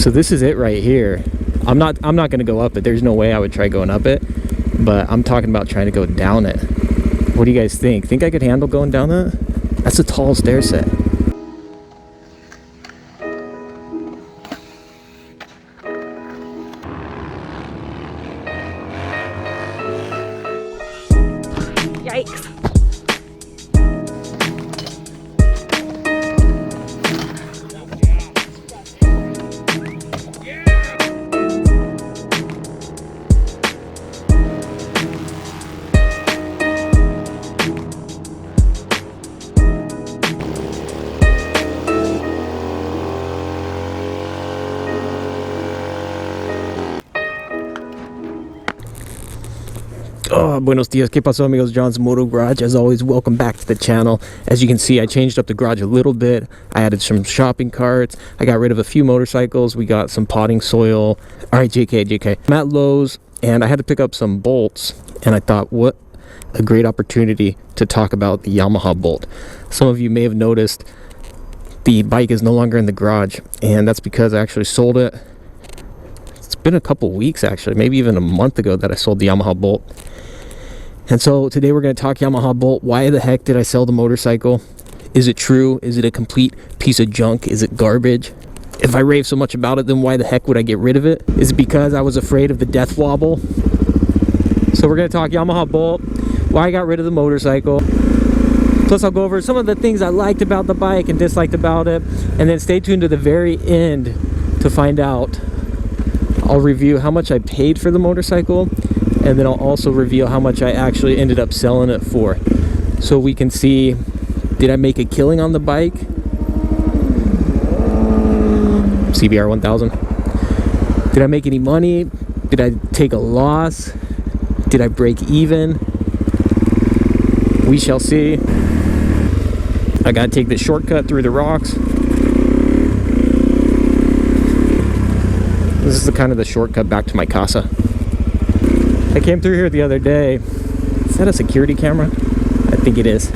So this is it right here. I'm not going to go up it. There's no way I would try going up it, but I'm talking about trying to go down it. What do you guys think? Think I could handle going down that? That's a tall stair set. Yikes. Oh, buenos dias, ¿qué pasó, amigos? John's Moto Garage. As always, welcome back to the channel. As you can see, I changed up the garage a little bit. I added some shopping carts. I got rid of a few motorcycles. We got some potting soil. All right, JK. I'm at Lowe's, and I had to pick up some bolts, and I thought, what a great opportunity to talk about the Yamaha bolt. Some of you may have noticed the bike is no longer in the garage, and that's because I actually sold it. It's been a couple weeks, actually, maybe even a month ago that I sold the Yamaha bolt. And so today we're going to talk Yamaha bolt. Why the heck did I sell the motorcycle? Is it true? Is it a complete piece of junk? Is it garbage? If I rave so much about it, then why the heck would I get rid of it? Is it because I was afraid of the death wobble? So we're going to talk Yamaha bolt, why I got rid of the motorcycle. Plus I'll go over some of the things I liked about the bike and disliked about it. And then stay tuned to the very end to find out. I'll review how much I paid for the motorcycle, and then I'll also reveal how much I actually ended up selling it for, so we can see, did I make a killing on the bike? CBR 1000. Did I make any money? Did I take a loss? Did I break even? We shall see. I gotta take this shortcut through the rocks. This is the kind of the shortcut back to my casa. I came through here the other day. Is that a security camera? I think it is.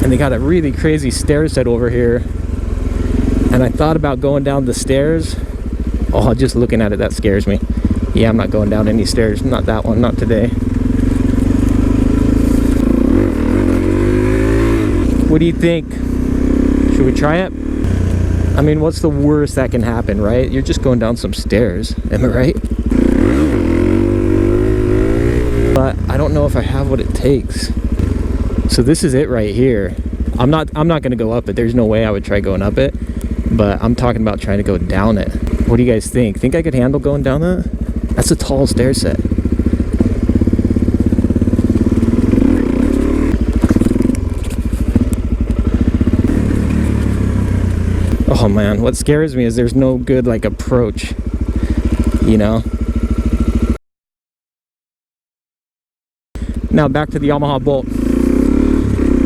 And they got a really crazy stair set over here. And I thought about going down the stairs. Oh, just looking at it, that scares me. Yeah, I'm not going down any stairs. Not that one, not today. What do you think? Should we try it? I mean, what's the worst that can happen, right? You're just going down some stairs, am I right? But I don't know if I have what it takes. So this is it right here. I'm not going to go up it. There's no way I would try going up it. But I'm talking about trying to go down it. What do you guys think? Think I could handle going down that? That's a tall stair set. Oh man, what scares me is there's no good like approach, you know. Now back to the Yamaha bolt.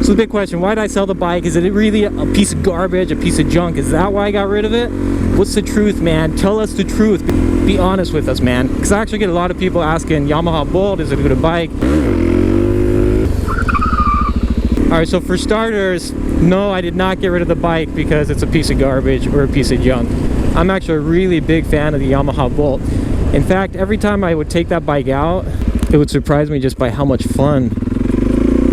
So the big question, why did I sell the bike? Is it really a piece of garbage, a piece of junk? Is that why I got rid of it? What's the truth, man? Tell us the truth. Be honest with us, man. Because I actually get a lot of people asking, Yamaha bolt, is it a good bike? Alright, so for starters, no, I did not get rid of the bike because it's a piece of garbage or a piece of junk. I'm actually a really big fan of the Yamaha bolt. In fact, every time I would take that bike out, it would surprise me just by how much fun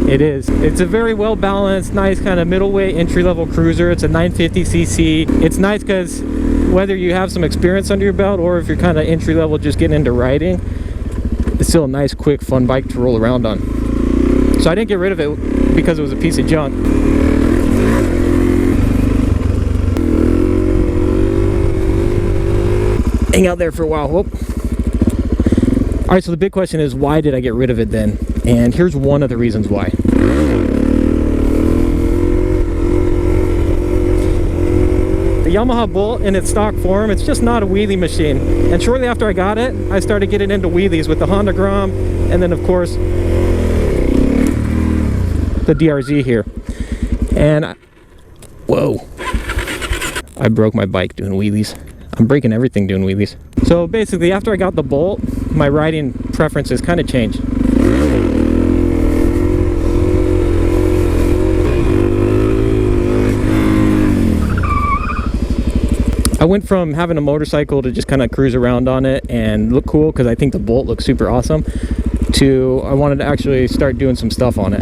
it is. It's a very well balanced, nice kind of middleweight entry-level cruiser. It's a 950cc. It's nice because whether you have some experience under your belt or if you're kind of entry-level just getting into riding, it's still a nice, quick, fun bike to roll around on. So I didn't get rid of it because it was a piece of junk. Hang out there for a while. Whoop. All right, so the big question is, why did I get rid of it then? And here's one of the reasons why. The Yamaha Bolt in its stock form, it's just not a wheelie machine. And shortly after I got it, I started getting into wheelies with the Honda Grom, and then of course the DRZ here. And whoa, I broke my bike doing wheelies. I'm breaking everything doing wheelies. So basically, after I got the Bolt, my riding preferences kind of changed. I went from having a motorcycle to just kind of cruise around on it and look cool because I think the Bolt looks super awesome, to I wanted to actually start doing some stuff on it.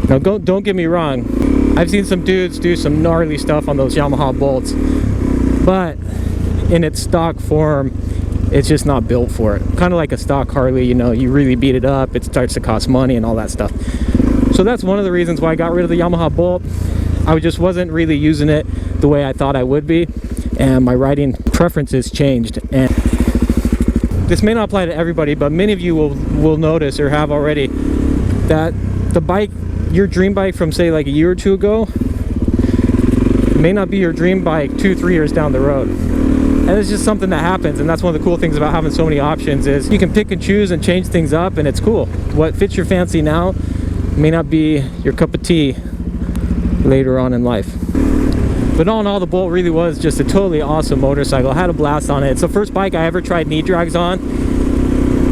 Now don't get me wrong, I've seen some dudes do some gnarly stuff on those Yamaha Bolts, but in its stock form, it's just not built for it. Kind of like a stock Harley, you know, you really beat it up, it starts to cost money and all that stuff. So that's one of the reasons why I got rid of the Yamaha Bolt. I just wasn't really using it the way I thought I would be, and my riding preferences changed. And this may not apply to everybody, but many of you will notice or have already that the bike, your dream bike from say like a year or two ago, may not be your dream bike 2-3 years down the road. And it's just something that happens, and that's one of the cool things about having so many options is you can pick and choose and change things up, and it's cool. What fits your fancy now may not be your cup of tea later on in life. But all in all, the Bolt really was just a totally awesome motorcycle. I had a blast on it. It's the first bike I ever tried knee drags on.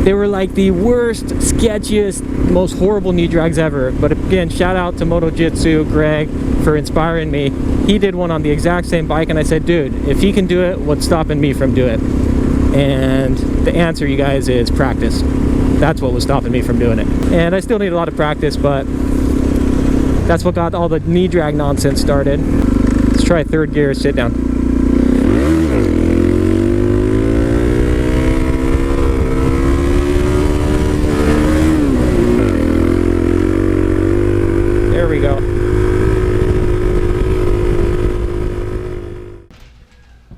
They were like the worst, sketchiest, most horrible knee drags ever. But again, shout out to Moto Jitsu, Greg, for inspiring me. He did one on the exact same bike, and I said, dude, if he can do it, what's stopping me from doing it? And the answer, you guys, is practice. That's what was stopping me from doing it. And I still need a lot of practice, but that's what got all the knee drag nonsense started. Let's try third gear, sit down. There we go.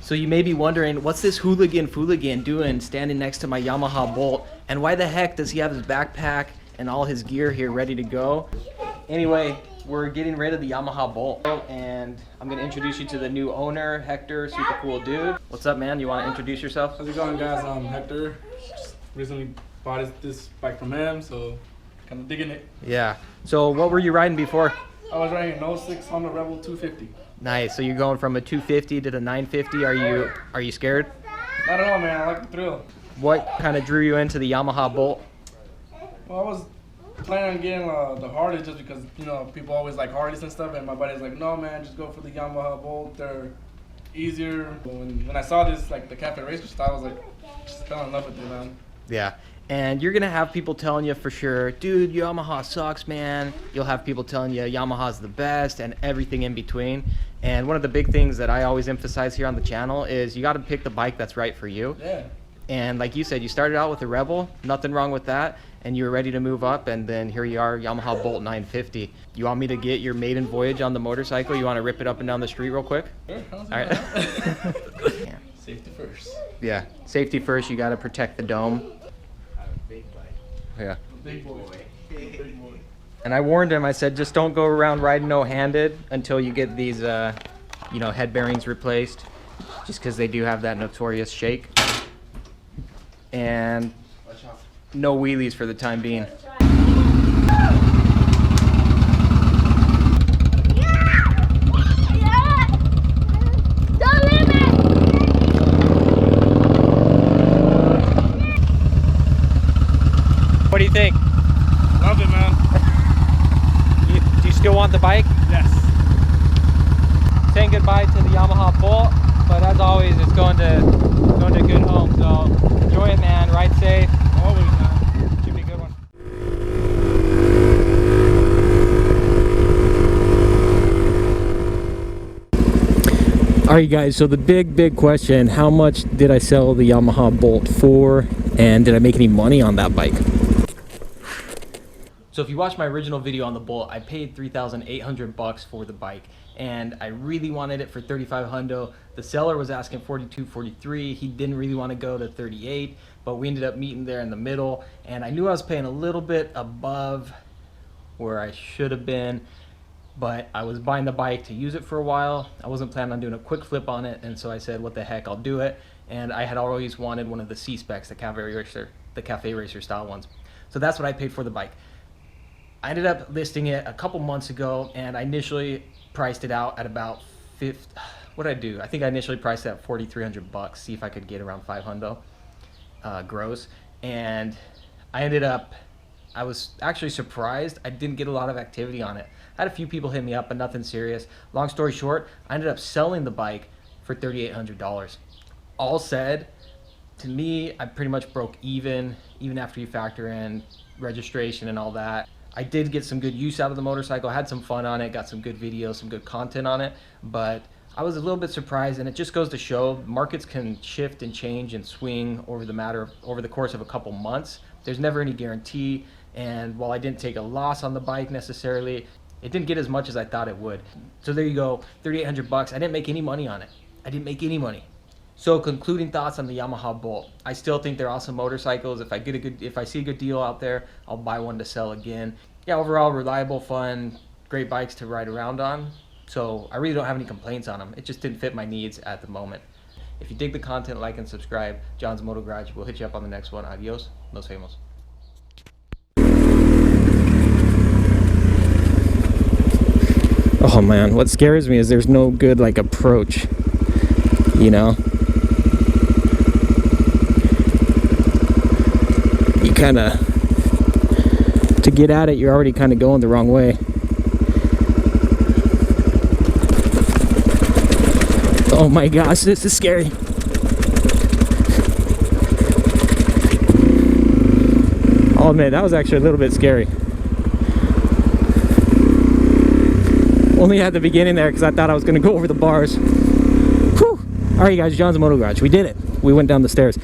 So you may be wondering, what's this hooligan doing standing next to my Yamaha Bolt? And why the heck does he have his backpack and all his gear here ready to go? Anyway, we're getting rid of the Yamaha Bolt, and I'm gonna introduce you to the new owner, Hector, super cool dude. What's up, man? You wanna introduce yourself? How's it going, guys? I'm Hector. Just recently bought this bike from him, so kind of digging it. Yeah. So what were you riding before? I was riding an 06 Honda Rebel 250. Nice. So you're going from a 250 to the 950. Are you scared? Not at all, man. I like the thrill. What kind of drew you into the Yamaha Bolt? Well, I was planning on getting the Harley just because, you know, people always like Harleys and stuff, and my buddy's like, no, man, just go for the Yamaha Bolt. They're easier. When I saw this, like the cafe racer style, I was like, just fell in love with it, man. Yeah. And you're gonna have people telling you for sure, dude, Yamaha sucks, man. You'll have people telling you Yamaha's the best, and everything in between. And one of the big things that I always emphasize here on the channel is you got to pick the bike that's right for you. Yeah. And like you said, you started out with a Rebel, nothing wrong with that, and you were ready to move up, and then here you are, Yamaha Bolt 950. You want me to get your maiden voyage on the motorcycle? You want to rip it up and down the street real quick? Sure. All right. Yeah. Safety first. Yeah, safety first. You got to protect the dome. Yeah. Big boy. Big boy. And I warned him, I said, just don't go around riding no-handed until you get these, you know, head bearings replaced, just because they do have that notorious shake. And no wheelies for the time being. What do you think? Love it, man. Do you still want the bike? Yes. Saying goodbye to the Yamaha Bolt, but as always, it's going to a good home. So enjoy it, man. Ride safe. Always, man. Should be a good one. All right, guys. So the big question: how much did I sell the Yamaha Bolt for, and did I make any money on that bike? So if you watched my original video on the Bolt, I paid $3,800 for the bike, and I really wanted it for 35 hundo. The seller was asking 42, 43. He didn't really want to go to 38, but we ended up meeting there in the middle, and I knew I was paying a little bit above where I should have been, but I was buying the bike to use it for a while. I wasn't planning on doing a quick flip on it, and so I said, what the heck, I'll do it. And I had always wanted one of the C-specs, the cafe racer style ones. So that's what I paid for the bike. I ended up listing it a couple months ago, and I initially priced it out at about what did I do? I think I initially priced it at $4,300, see if I could get around 500 gross. And I ended up I was actually surprised I didn't get a lot of activity on it. I had a few people hit me up, but nothing serious. Long story short, I ended up selling the bike for $3,800. All said, to me, I pretty much broke even after you factor in registration and all that. I did get some good use out of the motorcycle. I had some fun on it, got some good videos, some good content on it, but I was a little bit surprised, and it just goes to show markets can shift and change and swing over the course of a couple months. There's never any guarantee, and while I didn't take a loss on the bike necessarily, it didn't get as much as I thought it would. So there you go, $3,800. I didn't make any money on it. I didn't make any money. So concluding thoughts on the Yamaha Bolt. I still think they're awesome motorcycles. If I see a good deal out there, I'll buy one to sell again. Yeah, overall reliable, fun, great bikes to ride around on. So I really don't have any complaints on them. It just didn't fit my needs at the moment. If you dig the content, like and subscribe. John's Moto Garage. We'll hit you up on the next one. Adios. Nos vemos. Oh man, what scares me is there's no good like approach, you know? You kind of, to get at it, you're already kind of going the wrong way. Oh my gosh, this is scary. I'll admit, that was actually a little bit scary. Only at the beginning there because I thought I was going to go over the bars. Whew. Alright guys, John's Moto Garage. We did it. We went down the stairs.